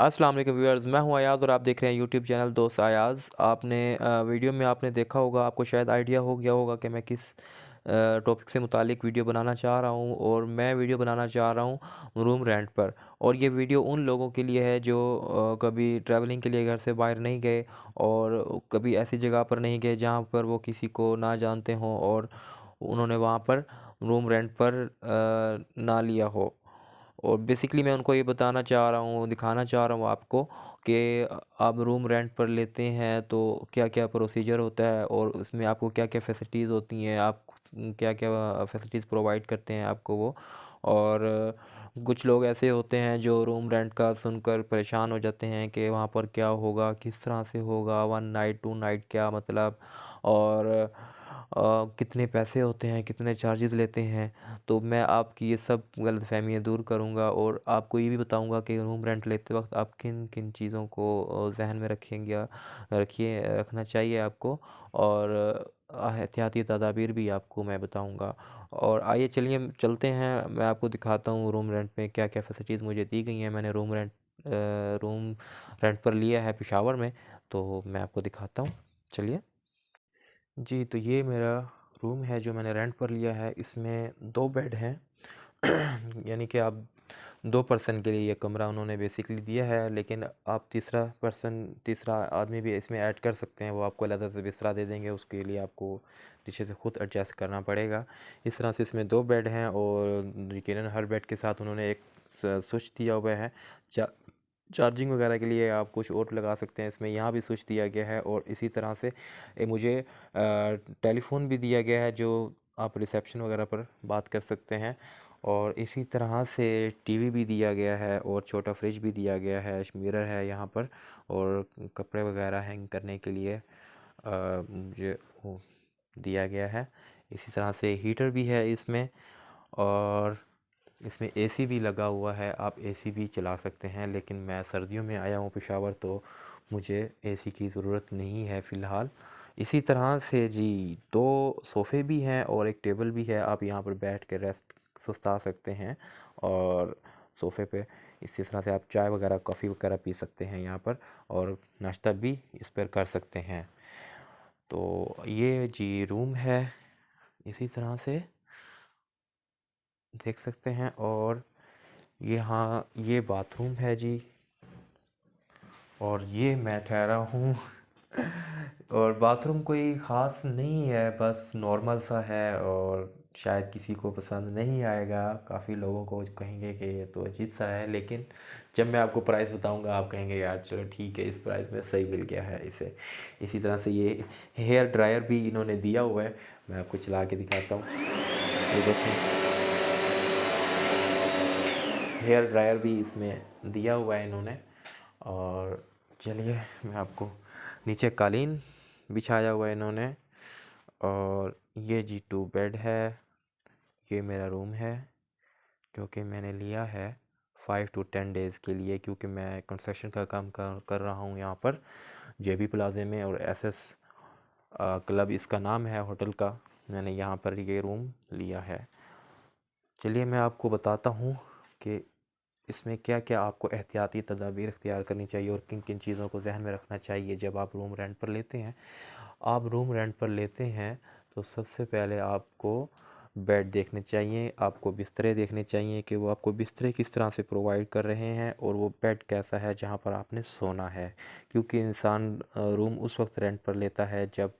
अस्सलाम वालेकुम व्यूअर्स, मैं हूं अयाज़ और आप देख रहे हैं यूट्यूब चैनल दोस्त अयाज़। आपने वीडियो में आपने देखा होगा, आपको शायद आइडिया हो गया होगा कि मैं किस टॉपिक से मुतालिक वीडियो बनाना चाह रहा हूं। और मैं वीडियो बनाना चाह रहा हूं रूम रेंट पर। और ये वीडियो उन लोगों के लिए है जो कभी ट्रैवलिंग के लिए घर से बाहर नहीं गए और कभी ऐसी जगह पर नहीं गए जहां पर वो किसी को ना जानते हों और उन्होंने वहां पर रूम रेंट पर ना लिया हो। और बेसिकली मैं उनको ये बताना चाह रहा हूँ, दिखाना चाह रहा हूँ आपको कि आप रूम रेंट पर लेते हैं तो क्या-क्या प्रोसीजर होता है और उसमें आपको क्या-क्या फैसिलिटीज़ होती हैं, आप क्या-क्या फैसिलिटीज़ प्रोवाइड करते हैं आपको वो। और कुछ लोग ऐसे होते हैं जो रूम रेंट का सुनकर परेशान हो जाते हैं कि वहाँ पर क्या होगा, किस तरह से होगा, 1 नाइट 2 नाइट क्या मतलब, और कितने पैसे होते हैं, कितने चार्जेज़ लेते हैं। तो मैं आपकी ये सब गलतफ़हमियाँ दूर करूँगा और आपको ये भी बताऊँगा कि रूम रेंट लेते वक़्त आप किन-किन चीज़ों को ज़हन में रखेंगे, रखना चाहिए आपको। और एहतियाती तदाबीर भी आपको मैं बताऊँगा। और आइए चलिए चलते हैं, मैं आपको दिखाता हूँ रूम रेंट में क्या-क्या फ़ैसिलिटीज़ मुझे दी गई हैं। मैंने रूम रेंट पर लिया है पेशावर में, तो मैं आपको दिखाता हूँ। चलिए। जी, तो ये मेरा रूम है जो मैंने रेंट पर लिया है। इसमें 2 बेड हैं। यानी कि आप 2 पर्सन के लिए ये कमरा उन्होंने बेसिकली दिया है, लेकिन आप तीसरा आदमी भी इसमें ऐड कर सकते हैं। वो आपको अलग से बिस्तरा दे देंगे, उसके लिए आपको नीचे से खुद एडजस्ट करना पड़ेगा। इस तरह से इसमें 2 बेड हैं और यकीनन हर बेड के साथ उन्होंने एक स्विच दिया हुआ है। चा चार्जिंग वगैरह के लिए आप कुछ और लगा सकते हैं इसमें, यहाँ भी स्विच दिया गया है। और इसी तरह से मुझे टेलीफ़ोन भी दिया गया है जो आप रिसेप्शन वगैरह पर बात कर सकते हैं। और इसी तरह से टीवी भी दिया गया है और छोटा फ्रिज भी दिया गया है, मिरर है यहाँ पर और कपड़े वगैरह हैंग करने के लिए मुझे वो दिया गया है। इसी तरह से हीटर भी है इसमें। और इसमें एसी भी लगा हुआ है, आप एसी भी चला सकते हैं, लेकिन मैं सर्दियों में आया हूँ पेशावर, तो मुझे एसी की ज़रूरत नहीं है फ़िलहाल। इसी तरह से जी 2 सोफ़े भी हैं और एक टेबल भी है, आप यहाँ पर बैठ के रेस्ट सुस्ता सकते हैं। और सोफ़े पे इसी तरह से आप चाय वगैरह, कॉफ़ी वगैरह पी सकते हैं यहाँ पर और नाश्ता भी इस पर कर सकते हैं। तो ये जी रूम है, इसी तरह से देख सकते हैं। और यहाँ ये बाथरूम है जी, और ये मैं ठहरा हूँ। और बाथरूम कोई ख़ास नहीं है, बस नॉर्मल सा है और शायद किसी को पसंद नहीं आएगा। काफ़ी लोगों को कहेंगे कि ये तो अजीब सा है, लेकिन जब मैं आपको प्राइस बताऊंगा आप कहेंगे यार चलो ठीक है, इस प्राइस में सही मिल गया है इसे। इसी तरह से ये हेयर ड्रायर भी इन्होंने दिया हुआ है, मैं आपको चला के दिखाता हूँ। ये देखें, हेयर ड्रायर भी इसमें दिया हुआ है इन्होंने। और चलिए मैं आपको, नीचे कालीन बिछाया हुआ है इन्होंने। और ये जी 2 बेड है। ये मेरा रूम है जो कि मैंने लिया है 5 टू 10 डेज़ के लिए, क्योंकि मैं कंस्ट्रक्शन का काम कर रहा हूँ यहाँ पर जेबी प्लाज़े में। और एसएस क्लब इसका नाम है होटल का। मैंने यहाँ पर ये रूम लिया है। चलिए मैं आपको बताता हूँ कि इसमें क्या-क्या आपको एहतियाती तदाबीर इख्तियार करनी चाहिए और किन-किन चीज़ों को ज़हन में रखना चाहिए जब आप रूम रेंट पर लेते हैं। आप रूम रेंट पर लेते हैं तो सबसे पहले आपको बेड देखने चाहिए, आपको बिस्तरे देखने चाहिए कि वो आपको बिस्तरे किस तरह से प्रोवाइड कर रहे हैं और वो बेड कैसा है जहाँ पर आपने सोना है। क्योंकि इंसान रूम उस वक़्त रेंट पर लेता है जब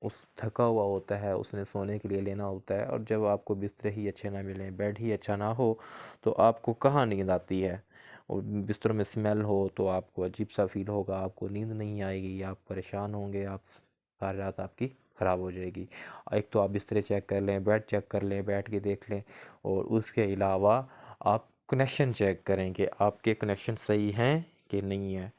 उस थका हुआ होता है, उसने सोने के लिए लेना होता है। और जब आपको बिस्तर ही अच्छे ना मिलें, बेड ही अच्छा ना हो, तो आपको कहाँ नींद आती है। और बिस्तरों में स्मेल हो तो आपको अजीब सा फील होगा, आपको नींद नहीं आएगी, आप परेशान होंगे, आप सारी रात आपकी ख़राब हो जाएगी। एक तो आप बिस्तरे चेक कर लें, बेड चेक कर लें, बैठ के देख लें। और उसके अलावा आप कनेक्शन चेक करें कि आपके कनेक्शन सही हैं कि नहीं है,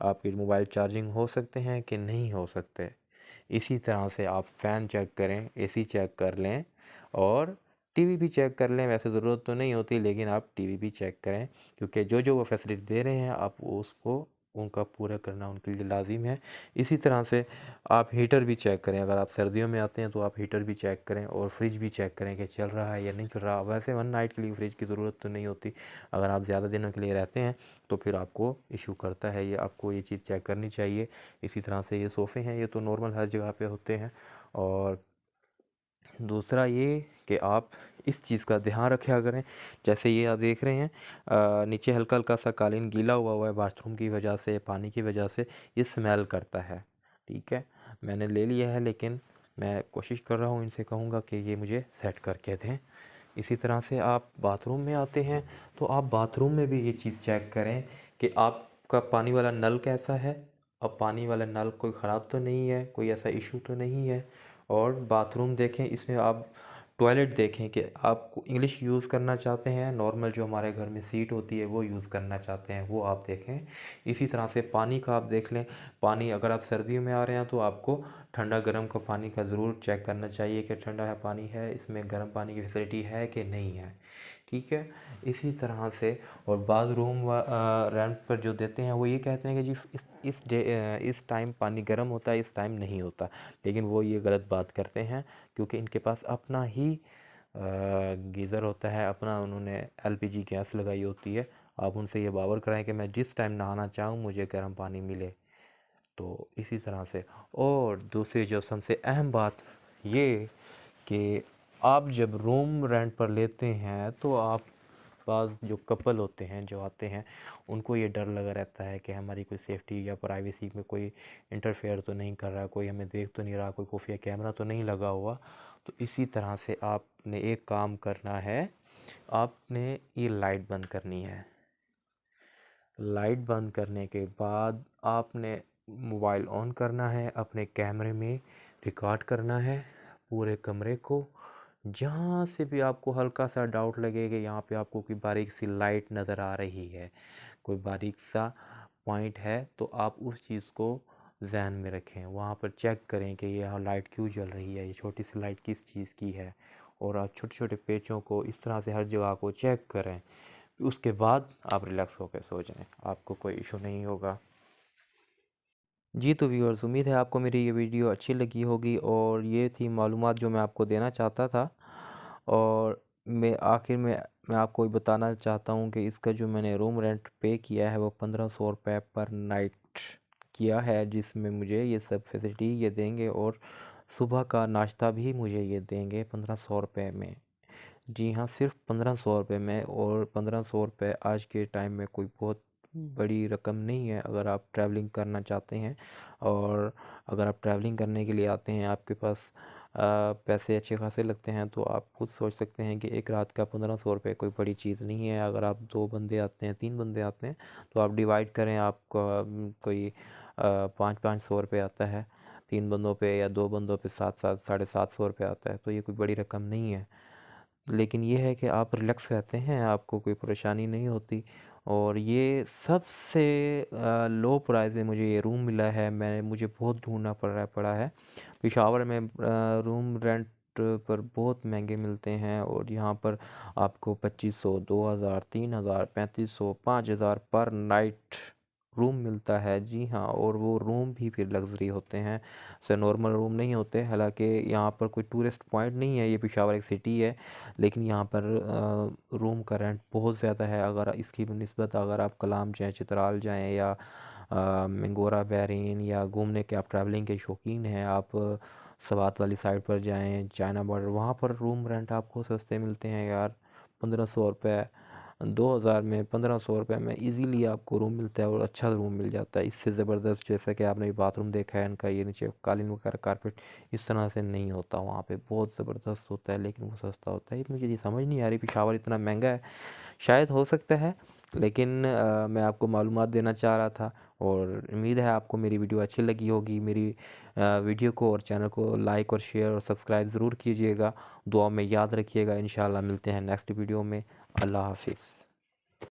आपके मोबाइल चार्जिंग हो सकते हैं कि नहीं हो सकते। इसी तरह से आप फ़ैन चेक करें, एसी चेक कर लें और टीवी भी चेक कर लें। वैसे ज़रूरत तो नहीं होती, लेकिन आप टीवी भी चेक करें, क्योंकि जो-जो वो फैसिलिटी दे रहे हैं आप उसको उनका पूरा करना उनके लिए लाजिम है। इसी तरह से आप हीटर भी चेक करें, अगर आप सर्दियों में आते हैं तो आप हीटर भी चेक करें और फ्रिज भी चेक करें कि चल रहा है या नहीं चल रहा। वैसे वन नाइट के लिए फ्रिज की ज़रूरत तो नहीं होती, अगर आप ज़्यादा दिनों के लिए रहते हैं तो फिर आपको इशू करता है, ये आपको ये चीज़ चेक करनी चाहिए। इसी तरह से ये सोफ़े हैं, ये तो नॉर्मल हर जगह पे होते हैं। और दूसरा ये कि आप इस चीज़ का ध्यान रखा करें, जैसे ये आप देख रहे हैं नीचे हल्का हल्का सा कालीन गीला हुआ है बाथरूम की वजह से, पानी की वजह से ये स्मेल करता है। ठीक है, मैंने ले लिया है, लेकिन मैं कोशिश कर रहा हूँ, इनसे कहूँगा कि ये मुझे सेट करके दें। इसी तरह से आप बाथरूम में आते हैं तो आप बाथरूम में भी ये चीज़ चेक करें कि आपका पानी वाला नल कैसा है। अब पानी वाला नल कोई ख़राब तो नहीं है, कोई ऐसा इशू तो नहीं है। और बाथरूम देखें, इसमें आप टॉयलेट देखें कि आप इंग्लिश यूज़ करना चाहते हैं, नॉर्मल जो हमारे घर में सीट होती है वो यूज़ करना चाहते हैं, वो आप देखें। इसी तरह से पानी का आप देख लें, पानी अगर आप सर्दियों में आ रहे हैं तो आपको ठंडा गर्म का पानी का ज़रूर चेक करना चाहिए कि ठंडा है पानी है, इसमें गर्म पानी की फैसिलिटी है कि नहीं है। ठीक है, इसी तरह से और बाथरूम रेंट पर जो देते हैं वो ये कहते हैं कि जी इस टाइम पानी गर्म होता है, इस टाइम नहीं होता, लेकिन वो ये गलत बात करते हैं, क्योंकि इनके पास अपना ही गीज़र होता है, अपना उन्होंने एलपीजी गैस लगाई होती है। आप उनसे ये बावर कराएं कि मैं जिस टाइम नहाना चाहूँ मुझे गर्म पानी मिले। तो इसी तरह से और दूसरी जो सबसे अहम बात ये कि आप जब रूम रेंट पर लेते हैं तो आप पास जो कपल होते हैं जो आते हैं उनको ये डर लगा रहता है कि हमारी कोई सेफ्टी या प्राइवेसी में कोई इंटरफेयर तो नहीं कर रहा, कोई हमें देख तो नहीं रहा, कोई खुफिया कैमरा तो नहीं लगा हुआ। तो इसी तरह से आपने एक काम करना है, आपने ये लाइट बंद करनी है। लाइट बंद करने के बाद आपने मोबाइल ऑन करना है, अपने कैमरे में रिकॉर्ड करना है पूरे कमरे को। जहाँ से भी आपको हल्का सा डाउट लगे कि यहाँ पे आपको कोई बारीक सी लाइट नज़र आ रही है, कोई बारीक सा पॉइंट है, तो आप उस चीज़ को ध्यान में रखें। वहाँ पर चेक करें कि ये यहाँ लाइट क्यों जल रही है, ये छोटी सी लाइट किस चीज़ की है। और आप छोटे छोटे पेचों को इस तरह से हर जगह को चेक करें। उसके बाद आप रिलैक्स होकर सो जाएं, आपको कोई इशू नहीं होगा। जी तो व्यूअर्स, उम्मीद है आपको मेरी ये वीडियो अच्छी लगी होगी और ये थी मालूमात जो मैं आपको देना चाहता था। और मैं आखिर में मैं आपको ये बताना चाहता हूँ कि इसका जो मैंने रूम रेंट पे किया है वो 1500 रुपये पर नाइट किया है, जिसमें मुझे ये सब फैसिलिटी ये देंगे और सुबह का नाश्ता भी मुझे ये देंगे 1500 रुपये में। जी हाँ, सिर्फ 1500 रुपये में। और 1500 रुपये आज के टाइम में कोई बहुत बड़ी रकम नहीं है अगर आप ट्रैवलिंग करना चाहते हैं। और अगर आप ट्रैवलिंग करने के लिए आते हैं, आपके पास पैसे अच्छे खासे लगते हैं, तो आप खुद सोच सकते हैं कि एक रात का 1500 रुपये कोई बड़ी चीज़ नहीं है। अगर आप 2 बंदे आते हैं, 3 बंदे आते हैं, तो आप डिवाइड करें, आपका कोई 500-500 रुपये आता है 3 बंदों पे, या 2 बंदों पे 700 साढ़े 700 रुपये आता है। तो ये कोई बड़ी रकम नहीं है, लेकिन ये है कि आप रिलैक्स रहते हैं, आपको कोई परेशानी नहीं होती। और ये सबसे लो प्राइस में मुझे ये रूम मिला है। मुझे बहुत ढूंढना पड़ा है। पेशावर में रूम रेंट पर बहुत महंगे मिलते हैं, और यहाँ पर आपको 2500, 2000, 3000, 3500, 5000 पर नाइट रूम मिलता है। जी हाँ, और वो रूम भी फिर लग्जरी होते हैं, से नॉर्मल रूम नहीं होते। हालांकि यहाँ पर कोई टूरिस्ट पॉइंट नहीं है, ये पेशावर एक सिटी है, लेकिन यहाँ पर रूम का रेंट बहुत ज़्यादा है। अगर इसकी निस्बत अगर आप कलाम जाएँ, चित्राल जाएँ, या मंगोरा बैरीन, या घूमने के आप ट्रैवलिंग के शौकीन हैं, आप सवात वाली साइड पर जाएँ, चाइना बॉर्डर, वहाँ पर रूम रेंट आपको सस्ते मिलते हैं यार। 1500 रुपये, 2000 में, 1500 रुपये में इजीली आपको रूम मिलता है, और अच्छा रूम मिल जाता है। इससे ज़बरदस्त, जैसा कि आपने बाथरूम देखा है इनका, ये नीचे कालीन वगैरह कारपेट इस तरह से नहीं होता वहाँ पे, बहुत ज़बरदस्त होता है, लेकिन वो सस्ता होता है। मुझे ये समझ नहीं आ रही पेशावर इतना महंगा है, शायद हो सकता है, लेकिन मैं आपको मालूमात देना चाह रहा था। और उम्मीद है आपको मेरी वीडियो अच्छी लगी होगी। मेरी वीडियो को और चैनल को लाइक और शेयर और सब्सक्राइब ज़रूर कीजिएगा। दुआ में याद रखिएगा। इंशाल्लाह मिलते हैं नेक्स्ट वीडियो में। अल्लाह हाफिज़।